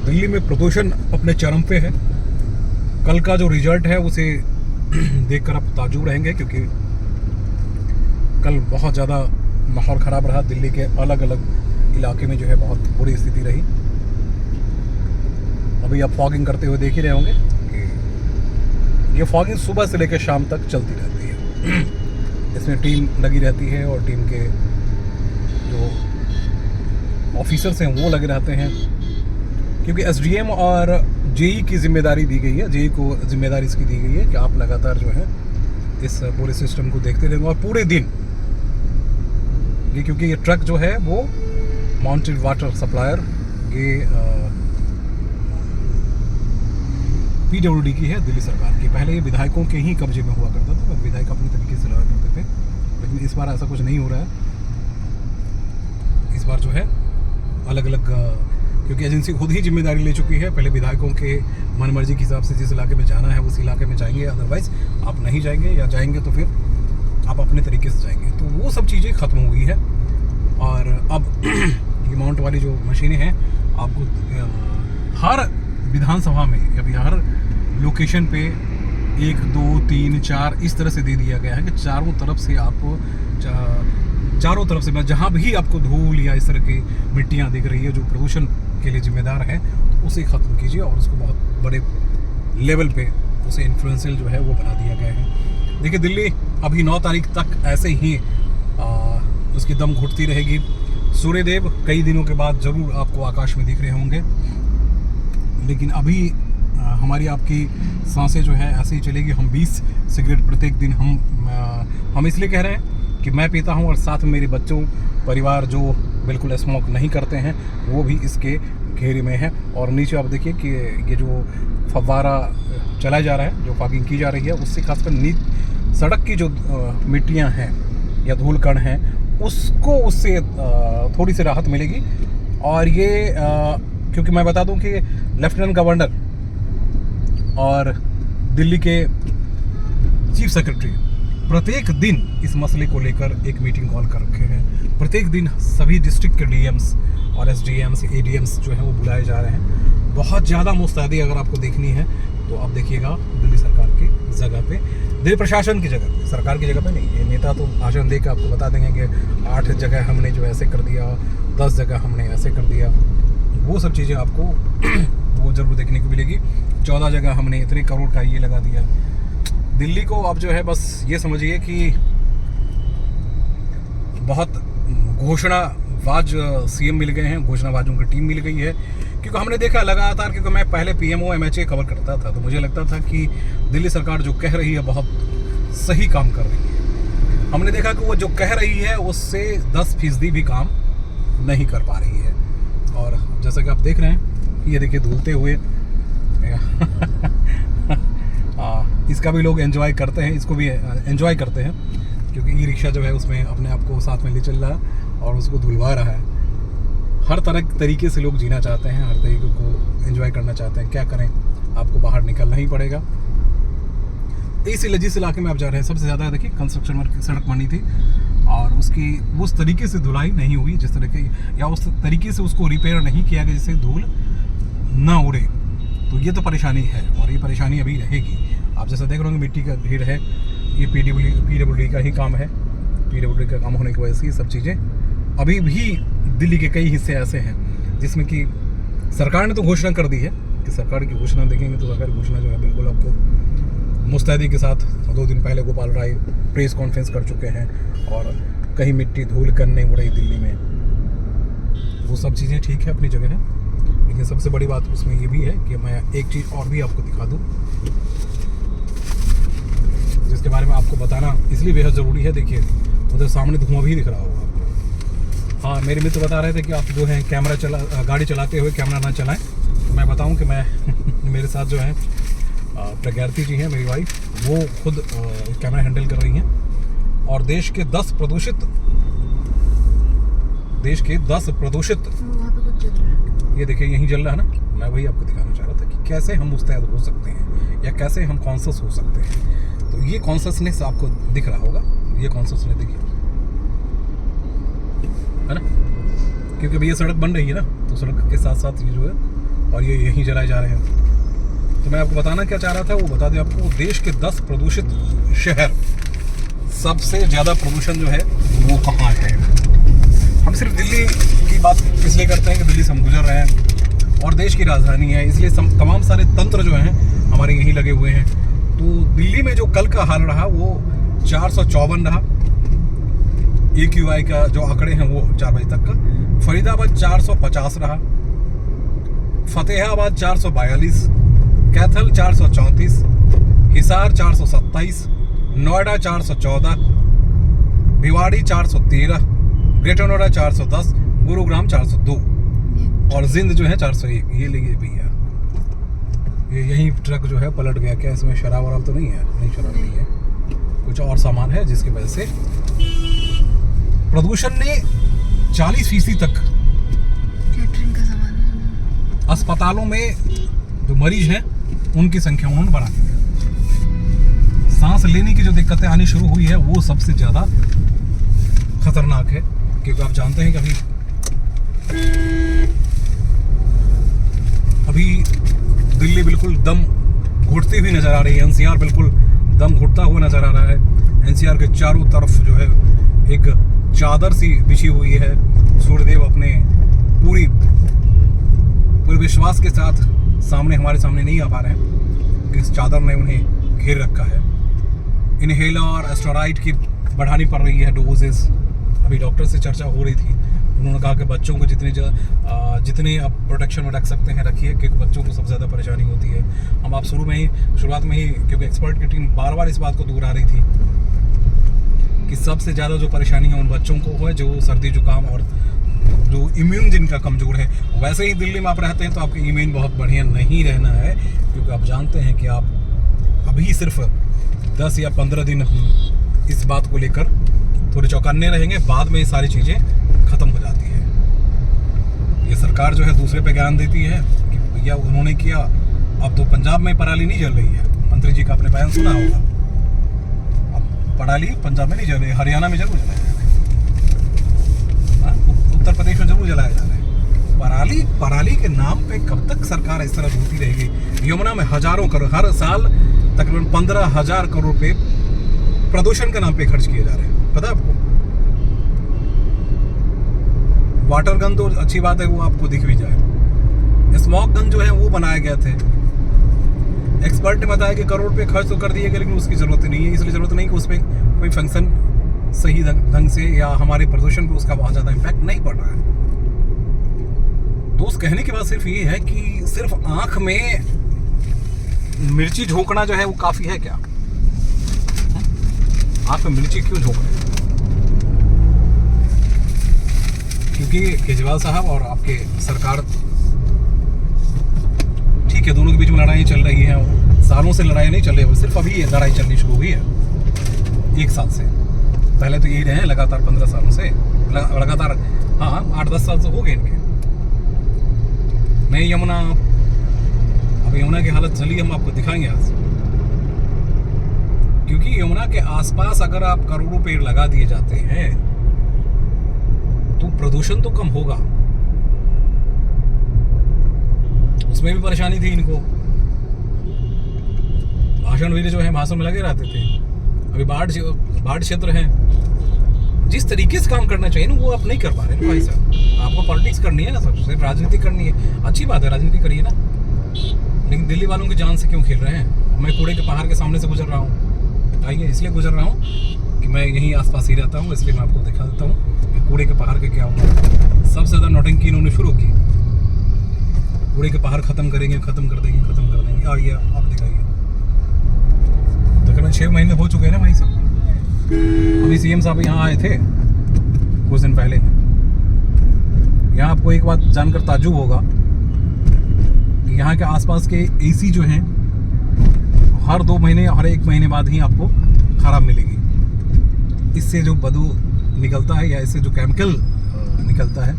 दिल्ली में प्रदूषण अपने चरम पे है। कल का जो रिजल्ट है उसे देखकर आप ताज्जुब रहेंगे, क्योंकि कल बहुत ज़्यादा माहौल ख़राब रहा। दिल्ली के अलग अलग इलाके में जो है बहुत बुरी स्थिति रही। अभी आप फॉगिंग करते हुए देख ही रहे होंगे कि ये फॉगिंग सुबह से लेकर शाम तक चलती रहती है। इसमें टीम लगी रहती है और टीम के जो ऑफिसर्स हैं वो लगे रहते हैं, क्योंकि एसडीएम और जेई की जिम्मेदारी दी गई है। जेई को जिम्मेदारी इसकी दी गई है कि आप लगातार जो है इस पूरे सिस्टम को देखते रहेंगे और पूरे दिन ये, क्योंकि ये ट्रक जो है वो माउंटेन वाटर सप्लायर ये पीडब्ल्यूडी की है, दिल्ली सरकार की। पहले ये विधायकों के ही कब्जे में हुआ करता था, विधायक अपनी तरीके से लगा करते थे, लेकिन इस बार ऐसा कुछ नहीं हो रहा है। इस बार जो है अलग अलग, क्योंकि एजेंसी खुद ही जिम्मेदारी ले चुकी है। पहले विधायकों के मनमर्जी के हिसाब से जिस इलाके में जाना है उस इलाके में जाएंगे, अदरवाइज आप नहीं जाएंगे, या जाएंगे तो फिर आप अपने तरीके से जाएंगे। तो वो सब चीज़ें ख़त्म हो गई है। और अब ये माउंट वाली जो मशीनें हैं, आपको हर विधानसभा में या फिर हर लोकेशन पे 1 2 3 4 इस तरह से दे दिया गया है कि चारों तरफ से आपको चारों तरफ से जहाँ भी आपको धूल या इस तरह की मिट्टियाँ दिख रही है जो प्रदूषण के लिए जिम्मेदार है, तो उसे ख़त्म कीजिए और उसको बहुत बड़े लेवल पे उसे इन्फ्लुएंशियल जो है वो बना दिया गया है। देखिए, दिल्ली अभी 9 तारीख तक ऐसे ही उसकी दम घुटती रहेगी। सूर्यदेव कई दिनों के बाद ज़रूर आपको आकाश में दिख रहे होंगे, लेकिन अभी हमारी आपकी सांसें जो है ऐसे ही चलेगी। हम 20 सिगरेट प्रत्येक दिन हम इसलिए कह रहे हैं कि मैं पीता हूं और साथ में मेरे बच्चों परिवार जो बिल्कुल स्मोक नहीं करते हैं वो भी इसके घेरे में है। और नीचे आप देखिए कि ये जो फव्वारा चलाया जा रहा है, जो फॉगिंग की जा रही है, उससे खासकर सड़क की जो मिट्टियां हैं या धूल कण हैं उससे थोड़ी सी राहत मिलेगी। और ये क्योंकि मैं बता दूं कि लेफ्टिनेंट गवर्नर और दिल्ली के चीफ सेक्रेटरी प्रत्येक दिन इस मसले को लेकर एक मीटिंग कॉल कर रखे हैं। प्रत्येक दिन सभी डिस्ट्रिक्ट के डीएम्स और एसडीएम्स एडीएम्स जो हैं वो बुलाए जा रहे हैं। बहुत ज़्यादा मुस्तैदी अगर आपको देखनी है तो आप देखिएगा दिल्ली सरकार की जगह पे, दिल्ली प्रशासन की जगह पे, सरकार की जगह पे नहीं। ये नेता तो भाषण दे के आपको बता देंगे कि 8 जगह हमने जो ऐसे कर दिया, 10 जगह हमने ऐसे कर दिया। वो सब चीज़ें आपको वो ज़रूर देखने को मिलेगी। 14 जगह हमने इतने करोड़ का ये लगा दिया। दिल्ली को अब जो है बस ये समझिए कि बहुत घोषणाबाज सीएम मिल गए हैं, घोषणाबाजों की टीम मिल गई है। क्योंकि हमने देखा लगातार, क्योंकि मैं पहले पीएमओ एमएचए कवर करता था, तो मुझे लगता था कि दिल्ली सरकार जो कह रही है बहुत सही काम कर रही है। हमने देखा कि वो जो कह रही है उससे 10% भी काम नहीं कर पा रही है। और जैसा कि आप देख रहे हैं, ये देखिए धुलते हुए इसका भी लोग एंजॉय करते हैं, इसको भी एंजॉय करते हैं, क्योंकि ई रिक्शा जो है उसमें अपने आप को साथ में ले चल रहा है और उसको धुलवा रहा है। हर तरीके से लोग जीना चाहते हैं, हर तरीके को एंजॉय करना चाहते हैं। क्या करें, आपको बाहर निकलना ही पड़ेगा। इस इलाके में आप जा रहे हैं, सबसे ज़्यादा देखिए कंस्ट्रक्शन वर्क, सड़क बनी थी और उसकी उस तरीके से धुलाई नहीं हुई जिस तरीके, या उस तरीके से उसको रिपेयर नहीं किया गया जिससे धूल ना उड़े। तो ये तो परेशानी है और ये परेशानी अभी रहेगी। आप जैसा देख रहे होंगे मिट्टी का ढेर है, ये पीडब्ल्यूडी का ही काम है। पीडब्ल्यूडी का काम होने की वजह से ये सब चीज़ें अभी भी दिल्ली के कई हिस्से ऐसे हैं जिसमें कि सरकार ने तो घोषणा कर दी है कि सरकार की घोषणा देखेंगे तो सरकारी घोषणा जो है बिल्कुल आपको मुस्तैदी के साथ 2 दिन पहले गोपाल राय प्रेस कॉन्फ्रेंस कर चुके हैं और कहीं मिट्टी धूल कर नहीं उड़ रही दिल्ली में। वो सब चीज़ें ठीक है, अपनी जगह है, लेकिन सबसे बड़ी बात उसमें ये भी है कि मैं एक चीज़ और भी आपको दिखा दूँ जिसके बारे में आपको बताना इसलिए बेहद ज़रूरी है। देखिए उधर सामने धुआं भी दिख रहा होगा आपको। हाँ, मेरे मित्र बता रहे थे कि आप जो है गाड़ी चलाते हुए कैमरा ना चलाएं। तो मैं बताऊं कि मैं मेरे साथ जो है प्रज्ञार्थी जी हैं, मेरी वाइफ, वो खुद कैमरा हैंडल कर रही हैं और देश के 10 प्रदूषित ये देखिए यहीं जल रहा है ना। मैं वही आपको दिखाना चाह रहा था कि कैसे हम मुस्तैद हो सकते हैं या कैसे हम कॉन्शियस हो सकते हैं। तो ये कॉन्शियसनेस आपको दिख रहा होगा, ये कॉन्शियसनेस देखिए, है ना, क्योंकि भैया सड़क बन रही है ना, तो सड़क के साथ साथ ये जो है और ये यहीं जलाए जा रहे हैं। तो मैं आपको बताना क्या चाह रहा था, वो बता दें आपको, देश के 10 प्रदूषित शहर, सबसे ज़्यादा प्रदूषण जो है वो कहाँ है। हम सिर्फ दिल्ली की बात इसलिए करते हैं कि दिल्ली से हम गुजर रहे हैं और देश की राजधानी है, इसलिए तमाम सारे तंत्र जो हैं हमारे यहीं लगे हुए हैं। तो दिल्ली में जो कल का हाल रहा वो 454 रहा, AQI का जो आंकड़े हैं वो 4 बजे तक का। फरीदाबाद 450 रहा, फतेहाबाद 442, कैथल 434, हिसार 427, नोएडा 414, भिवाड़ी 413, ग्रेटर नोएडा 410, गुरुग्राम 402 और जिंद जो है 401। ये लीजिए भैया, ये यही ट्रक जो है पलट गया। क्या इसमें शराब वराब तो नहीं है? नहीं, शराब नहीं है, कुछ और सामान है जिसकी वजह से प्रदूषण ने 40% तक कैटरिंग का सामान है। अस्पतालों में जो मरीज हैं उनकी संख्या उन्होंने बढ़ा दी है। सांस लेने की जो दिक्कतें आनी शुरू हुई है वो सबसे ज़्यादा खतरनाक है, क्योंकि आप जानते हैं कि अभी दिल्ली बिल्कुल दम घुटती हुई नज़र आ रही है। NCR बिल्कुल दम घुटता हुआ नज़र आ रहा है। NCR के चारों तरफ जो है एक चादर सी बिछी हुई है। सूर्यदेव अपने पूरे विश्वास के साथ हमारे सामने नहीं आ पा रहे हैं कि इस चादर ने उन्हें घेर रखा है। इनहेलर और एस्टेरॉइड की बढ़ानी पड़ रही है डोजेस। अभी डॉक्टर से चर्चा हो रही थी, उन्होंने कहा कि बच्चों को जितने आप प्रोटेक्शन में रख सकते हैं रखिए, क्योंकि बच्चों को सबसे ज़्यादा परेशानी होती है। हम आप शुरुआत में ही क्योंकि एक्सपर्ट की टीम बार बार इस बात को दोहरा रही थी कि सबसे ज़्यादा जो परेशानी है उन बच्चों को है जो सर्दी जुकाम और जो इम्यून जिनका कमज़ोर है। वैसे ही दिल्ली में आप रहते हैं तो आपकी इम्यून बहुत बढ़िया नहीं रहना है, क्योंकि आप जानते हैं कि आप अभी सिर्फ 10 या 15 दिन इस बात को लेकर थोड़े चौकन्ने रहेंगे, बाद में ये सारी चीज़ें ख़त्म हो जाती है। ये सरकार जो है दूसरे पे ज्ञान देती है कि भैया उन्होंने किया, अब तो पंजाब में पराली नहीं जल रही है। मंत्री जी का आपने बयान सुना होगा, अब पराली पंजाब में नहीं जल रही, हरियाणा में जरूर जलाया जा रहा है, उत्तर प्रदेश में जरूर जलाया जा रहा है। पराली के नाम पे कब तक सरकार इस तरह होती रहेगी? यमुना में हजारों करोड़, हर साल तकरीबन 15,000 करोड़ रुपए प्रदूषण के नाम पे खर्च किए जा रहे हैं। पता है आपको? वाटर गन तो अच्छी बात है, वो आपको दिख भी जाए। स्मोक गन जो है वो बनाए गए थे। एक्सपर्ट ने बताया कि करोड़ रुपए खर्च तो कर दिए गए, लेकिन उसकी जरूरत नहीं है। इसलिए जरूरत नहीं कि उसमें कोई फंक्शन सही ढंग से या हमारे प्रदूषण पे उसका बहुत ज़्यादा इम्पैक्ट नहीं पड़ रहा है। दोस्त, कहने की बात सिर्फ ये है कि सिर्फ आंख में मिर्ची झोंकना जो है वो काफ़ी है क्या? आंख में मिर्ची क्यों झोंक रहे हैं? क्योंकि केजरीवाल साहब और आपके सरकार, ठीक है, दोनों के बीच में लड़ाई चल रही है। सालों से लड़ाई नहीं चल रही है, सिर्फ अभी ये लड़ाई चलनी शुरू हुई है 1 साल से। पहले तो यही रहे हैं लगातार 15 सालों से, लगातार 8-10 साल से हो गए इनके। नई यमुना, अब यमुना की हालत चली हम आपको दिखाएंगे आज, क्योंकि यमुना के आसपास अगर आप करोड़ों पेड़ लगा दिए जाते हैं तो प्रदूषण तो कम होगा। उसमें भी परेशानी थी इनको, भाषण वीर जो है भाषण में लगे रहते थे। अभी बाढ़ क्षेत्र है, जिस तरीके से काम करना चाहिए ना वो आप नहीं कर पा रहे हैं भाई साहब। आपको पॉलिटिक्स करनी है ना, सब सिर्फ राजनीति करनी है, अच्छी बात है, राजनीति करिए ना, लेकिन दिल्ली वालों की जान से क्यों खेल रहे हैं? मैं कूड़े के पहाड़ के सामने से गुजर रहा हूँ, आइए, इसलिए गुजर रहा हूँ कि मैं यहीं आसपास ही रहता हूँ, इसलिए मैं आपको दिखा देता हूँ कि कूड़े के पहाड़ के क्या हुआ। सबसे ज़्यादा नौटंकी इन्होंने शुरू की, कूड़े के पहाड़ खत्म करेंगे, खत्म कर देंगे। आइए आप दिखाइए, तकरीबन 6 महीने हो चुके हैं ना भाई साहब। अभी CM साहब यहाँ आए थे कुछ दिन पहले। यहाँ आपको एक बात जानकर ताज्जुब होगा कि यहाँ के आसपास के AC जो हैं हर 2 महीने, हर 1 महीने बाद ही आपको ख़राब मिलेगी। इससे जो बदबू निकलता है या इससे जो केमिकल निकलता है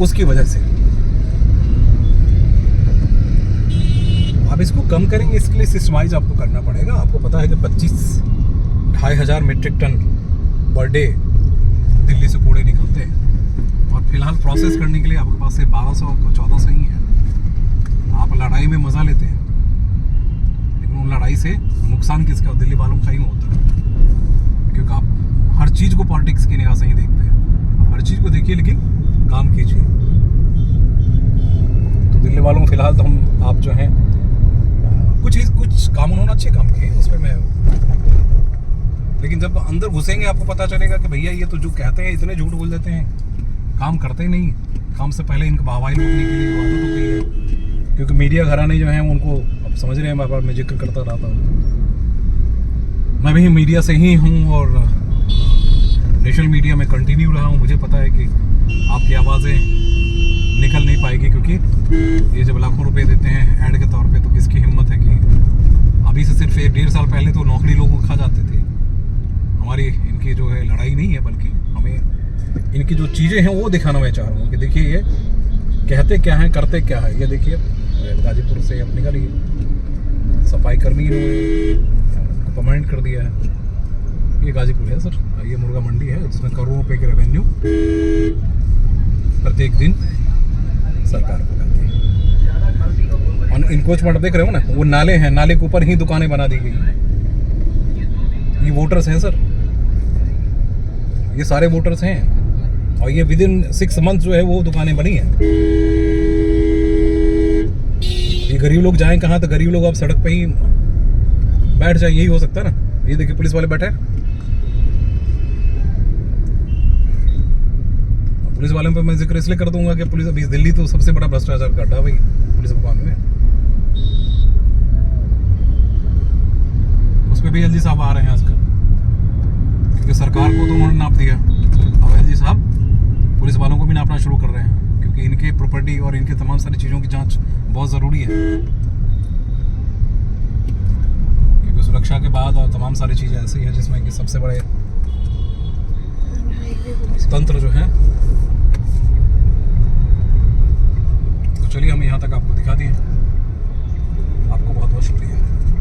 उसकी वजह से। आप इसको कम करेंगे, इसके लिए सिस्टमाइज आपको करना पड़ेगा। आपको पता है कि 25,500 metric ton per day Delhi से कूड़े निकलते हैं, और फिलहाल प्रोसेस करने के लिए आपके पास से 1200 1400 ही है। से नुकसान किसका होता है? दिल्ली वालों का ही होता है, क्योंकि आप हर चीज़ को पॉलिटिक्स की निगाह से ही देखते हैं। हर चीज़ को देखिए लेकिन काम कीजिए। तो दिल्ली वालों को फिलहाल तो हम आप जो हैं कुछ काम उन्होंने अच्छे काम किए उस पर मैं, लेकिन जब अंदर घुसेंगे आपको पता चलेगा कि भैया ये तो जो कहते हैं इतने झूठ बोल देते हैं, काम करते ही नहीं। काम से पहले इनका वाहवाही लूटने के लिए जो आदत हो गई है, क्योंकि मीडिया घराने जो हैं उनको अब समझ रहे हैं, बार बार मैं जिक्र करता रहता हूँ, मैं भी मीडिया से ही हूँ और नेशनल मीडिया में कंटिन्यू रहा हूँ। मुझे पता है कि आपकी आवाज़ें निकल नहीं पाएगी, क्योंकि ये जब लाखों रुपए देते हैं ऐड के तौर पे, तो किसकी हिम्मत है कि अभी से सिर्फ 1-1.5 साल पहले तो नौकरी लोगों को खा जाते थे। हमारी इनकी जो है लड़ाई नहीं है, बल्कि हमें इनकी जो चीज़ें हैं वो दिखाना मैं चाह रहा हूँ कि देखिए ये कहते क्या हैं, करते क्या है। ये देखिए गाजीपुर से अब निकली सफाई कर्मी को परमानेंट कर दिया है। ये गाजीपुर है सर, ये मुर्गा मंडी है, उसमें करोड़ों रुपए की रेवेन्यू प्रत्येक दिन सरकार को जाती है। और इनक्रोचमेंट देख रहे हो ना, वो नाले हैं, नाले के ऊपर ही दुकानें बना दी गई। ये वोटर्स हैं सर, ये सारे वोटर्स हैं, और ये विदिन 6 मंथ जो है वो दुकानें बनी हैं। ये गरीब लोग जाएं कहाँ? तो गरीब लोग आप सड़क पे ही बैठ जाए, यही हो सकता है ना। ये देखिए पुलिस वाले बैठे हैं। पुलिस वालों पे मैं जिक्र इसलिए कर दूंगा कि पुलिस अभी दिल्ली तो सबसे बड़ा भ्रष्टाचार का अड्डा भाई पुलिस भवन में, उस पर भी एलजी साहब आ रहे हैं आजकल, क्योंकि सरकार को तो उन्होंने नाप दिया। अब एलजी साहब पुलिस वालों को भी नापना शुरू कर रहे हैं, क्योंकि इनके प्रॉपर्टी और इनके तमाम सारी चीज़ों की जांच बहुत ज़रूरी है, क्योंकि सुरक्षा के बाद और तमाम सारी चीज़ें ऐसी हैं जिसमें कि सबसे बड़े तंत्र जो है। तो चलिए हम यहाँ तक आपको दिखा दिए।